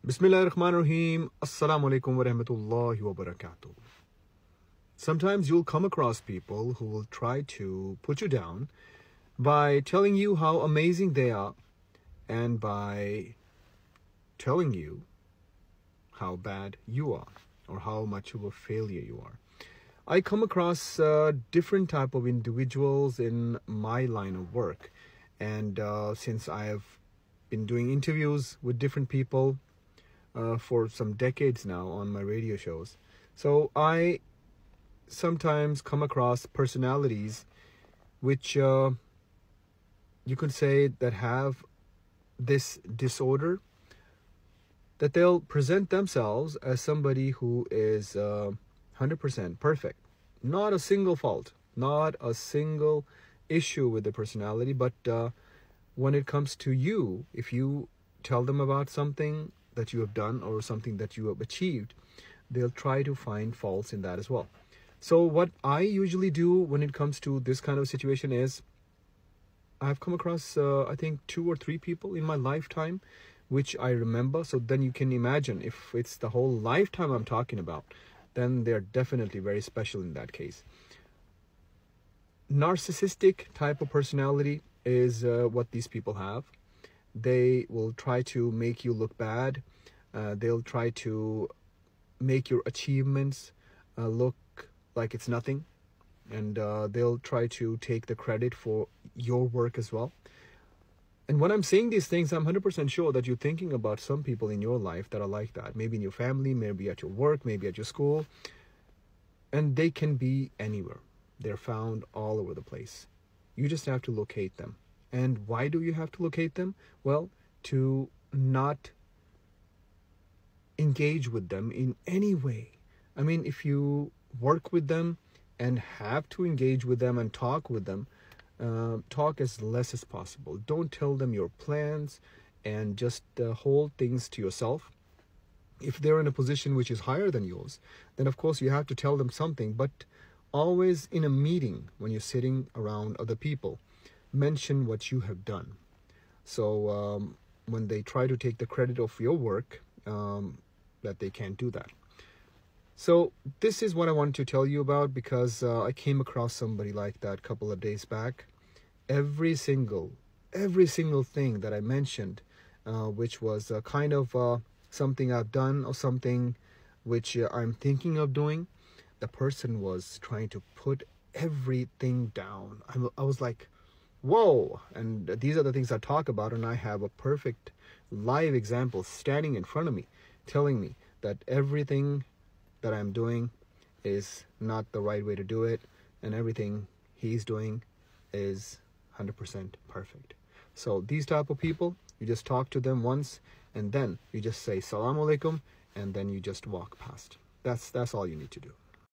Bismillahirrahmanirrahim. Assalamu alaikum wa rahmatullahi wa barakatuh. Sometimes you'll come across people who will try to put you down by telling you how amazing they are and by telling you how bad you are or how much of a failure you are. I come across different type of individuals in my line of work, and since I have been doing interviews with different people for some decades now on my radio shows, so I sometimes come across personalities which you could say that have this disorder, that they'll present themselves as somebody who is 100% perfect, not a single fault, not a single issue with the personality. But when it comes to you, if you tell them about something that you have done or something that you have achieved, they'll try to find faults in that as well. So what I usually do when it comes to this kind of situation is, I've come across I think 2 or 3 people in my lifetime which I remember. So then you can imagine, if it's the whole lifetime I'm talking about, then they're definitely very special in that case. Narcissistic type of personality is what these people have. They will try to make you look bad. They'll try to make your achievements look like it's nothing. And they'll try to take the credit for your work as well. And when I'm saying these things, I'm 100% sure that you're thinking about some people in your life that are like that. Maybe in your family, maybe at your work, maybe at your school. And they can be anywhere. They're found all over the place. You just have to locate them. And why do you have to locate them? Well, to not engage with them in any way. I mean, if you work with them and have to engage with them and talk with them, talk as less as possible. Don't tell them your plans, and just hold things to yourself. If they're in a position which is higher than yours, then of course you have to tell them something. But always in a meeting, when you're sitting around other people, mention what you have done. So when they try to take the credit of your work, that they can't do that. So this is what I wanted to tell you about, because I came across somebody like that a couple of days back. Every single thing that I mentioned, which was kind of something I've done or something which I'm thinking of doing, the person was trying to put everything down. I was like, whoa. And these are the things I talk about, and I have a perfect live example standing in front of me telling me that everything that I'm doing is not the right way to do it, and everything he's doing is 100% perfect. So these type of people, you just talk to them once, and then you just say Salaam Alaikum, and then you just walk past. That's all you need to do.